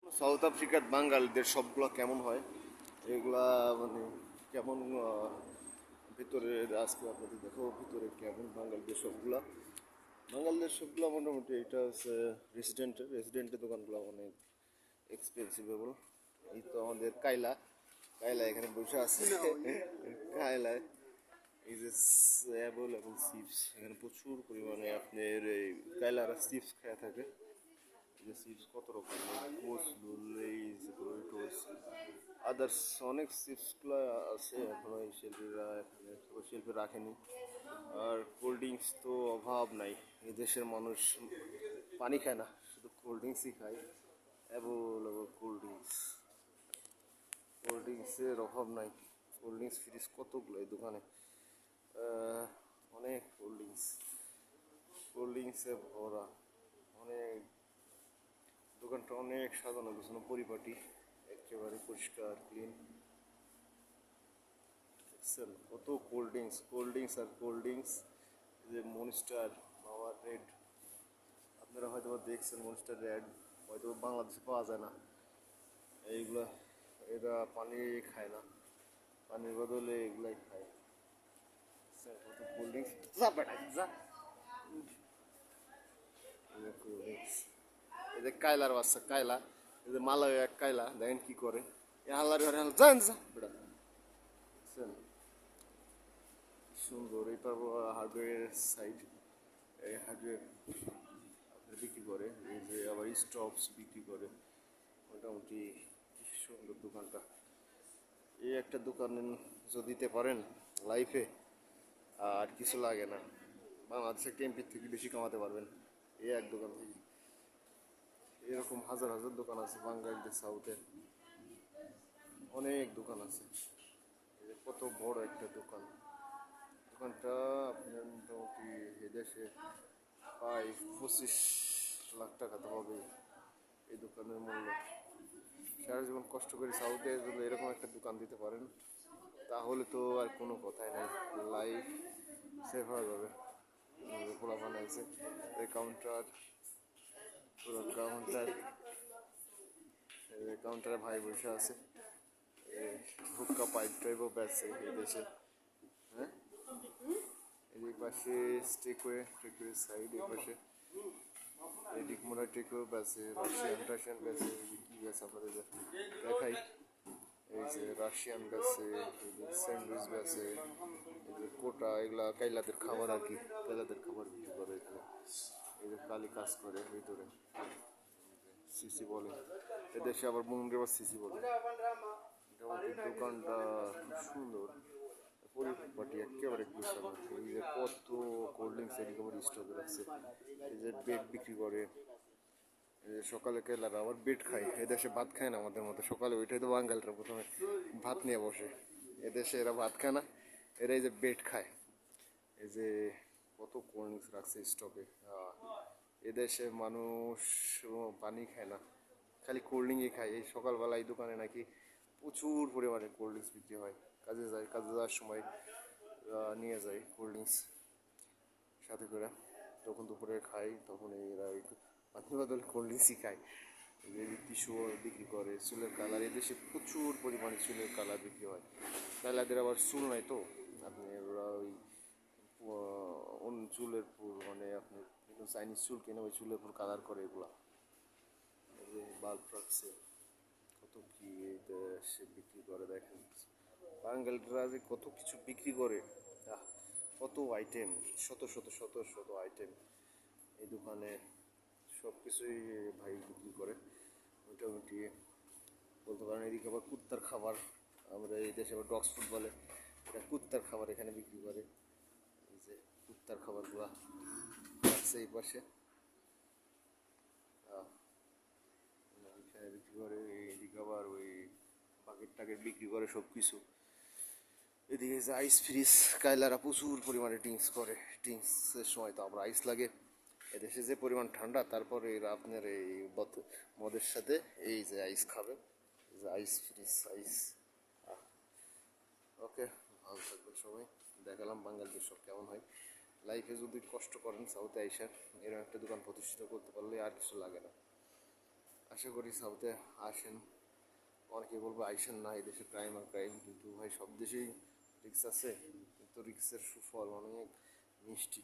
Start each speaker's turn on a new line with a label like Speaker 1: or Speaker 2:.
Speaker 1: South আফ্রিকার বাঙালিদের সবগুলো কেমন হয় এগুলা মানে কেমন ভিতরে আজকে আপনাদের দেখো ভিতরে কেমন বাঙালিদের সবগুলা মোটামুটি এটা হচ্ছে রেসিডেন্টের দোকানগুলো অনেক এক্সপেন্সিভেবল। এই তো আমাদের কাইলা কাইলা এখানে বসে আছে কাইলায় এই যে অ্যাভেলেবল চিপস এখানে প্রচুর পরিমাণে আপনার এই কাইলারা চিপস খেয়ে থাকে। যে চিপস কত রকম কোচলুল এই যে ডোরিটোস আদার্স অনেক চিপসগুলো আছে এখনো এই শিল্পীরা এখানে শিল্পী রাখেনি। আর কোল্ড ড্রিঙ্কস তো অভাব নাই, এই দেশের মানুষ পানি খায় না, শুধু কোল্ড ড্রিঙ্কসই খায়। অ্যাভেলেবল কোল্ড ড্রিঙ্কসের অভাব নাই। কোল্ড ড্রিঙ্কস ফ্রিজ কতগুলো এই দোকানে, অনেক কোল্ড ড্রিঙ্কসে ভরা অনেক। দোকানটা অনেক সাজানো গোছানো পরিপাটি, একেবারে পরিষ্কার ক্লিন। দেখছেন কত কোল্ড ড্রিঙ্কস যে মনস্টার পাওয়ার রেড, আপনারা হয়তো দেখছেন মনস্টার রেড, হয়তো বাংলাদেশে পাওয়া যায় না এইগুলা। এরা পানি খায় না, পানির বদলে এগুলাই খায়। দেখছেন কত কোল্ড ড্রিঙ্কস, যা বেটা যা। এই যে কায়লার বাচ্চা কায়লা, এই যে মালয় এক কায়লা দেখেন কি করে, এ হাল্লার ঘরে যান যা বেটা। বুঝছেন সুন্দর এটা হার্ডওয়্যার সাইড, এই হার্ডওয়্যার আপনার বিক্রি করে, এই যে আবার স্টপস বিক্রি করে। মোটামুটি কি সুন্দর দোকানটা। এই একটা দোকান যদি দিতে পারেন লাইফে আর কিছু লাগে না, বাংলাদেশের এমপির থেকে বেশি কামাতে পারবেন এই এক দোকান থেকে। এরকম হাজার হাজার দোকান আছে বাঙালিদের সাউথে, অনেক দোকান আছে। কত বড় একটা দোকান, দোকানটা আপনার মোটামুটি এদেশে প্রায় 25 লাখ টাকা তো হবে এই দোকানের মূল্য। সারা জীবন কষ্ট করে সাউথে যদি এরকম একটা দোকান দিতে পারেন তাহলে তো আর কোনো কথাই নাই, লাইফ সেভ হয়ে যাবে। খোলা বানাইছে এই কাউন্টার, পুরো কাউন্টারে ভাই বসে আছে, হুক্কা পাইপ টাইপও বেচছে এই দেশে। হ্যাঁ এই পাশে টেকওয়ে সাইড, এই পাশে এদিক মনে হয় টেকওয়ে বেচে, রাশিয়ান বেচে, কি বেচে আপনাদের দেখাই। এই যে রাশিয়ান বেচে, এই যে স্যান্ডউইচ বেচে, এই যে কোটা, এগুলা কাইলাদের খাবার আর কি, কাইলাদের খাবার বিক্রি করে এখানে। এই যে কালি কাজ করে ভিতরে, সিসি বলে এদেশে, আবার মুন্ডে আবার সিসি বলে। মোটামুটি দোকানটা খুব সুন্দর পরিপাটি, একেবারে গুছানো। এই যে কত কোল্ড ড্রিঙ্কস এদিকে আবার স্টকে রাখছে। এই যে বেড বিক্রি করে, সকালে কেলারা আবার বেড খায়, এদেশে ভাত খায় না আমাদের মতো সকালে, ওইটাই তো বাঙালিরা প্রথমে ভাত নিয়ে বসে। এদেশে এরা ভাত খায় না, এরা এই যে বেড খায়। এই যে কত কোল্ড ড্রিঙ্কস রাখছে স্টকে। এদেশে মানুষ পানি খায় না, খালি কোল্ড ড্রিঙ্কই খায়। এই সকালবেলা এই দোকানে নাকি প্রচুর পরিমাণে কোল্ড ড্রিঙ্কস বিক্রি হয়। কাজে যাওয়ার সময় নিয়ে যায় কোল্ড ড্রিঙ্কস সাথে করে, তখন দুপুরে খাই, তখন এরা পানি বদল কোল্ড ড্রিঙ্কসই খায়। টিস্যু বিক্রি করে, চুলের কালার, এদেশে প্রচুর পরিমাণে চুলের কালার বিক্রি হয়। কালারদের আবার চুল নাই তো, আপনি ওরা ওই চুলের পুর মানে আপনি চাইনিজ চুল কিনে ওই চুলের পুর কালার করে এগুলা। এই যে বাল্ব রাখছে, কত কি এই দেশে বিক্রি করে দেখেন। বাঙালিরা যে কত কিছু বিক্রি করে, কত আইটেম, শত আইটেম এই দোকানে, সব কিছুই ভাই বিক্রি করে মোটামুটি বলতে পারেন। এদিকে আবার কুত্তার খাবার, আমরা এই দেশে আবার ডগস ফুড বলে, এটা কুত্তার খাবার এখানে বিক্রি করে। এই যে কুত্তার খাবারগুলো আছে এই পাশে, এখানে বিক্রি করে। এইদিকে আবার ওই বাকেট টাকেট বিক্রি করে সব কিছু। এদিকে যে আইস ফ্রিজ, কায়লারা প্রচুর পরিমাণে ড্রিঙ্কস করে, ড্রিঙ্কসের সময় তো আবার আইস লাগে। এদেশে যে পরিমাণ ঠান্ডা, তারপরে এরা আপনার এই মদের সাথে এই যে আইস খাবে, এই যে আইস ফ্রিজ আইস। ওকে, ভালো থাকবেন সবাই। দেখালাম বাঙালিদের সব কেমন হয়। লাইফে যদি কষ্ট করেন সাউথে আইসা এরকম একটা দোকান প্রতিষ্ঠিত করতে পারলে আর কিছু লাগে না। আশা করি সাউথে আসেন। অনেকে বলবো আইসেন না, এই দেশে ক্রাইম আর ক্রাইম, কিন্তু ভাই সব দেশেই রিক্স আছে, কিন্তু রিক্সের সুফল অনেক মিষ্টি।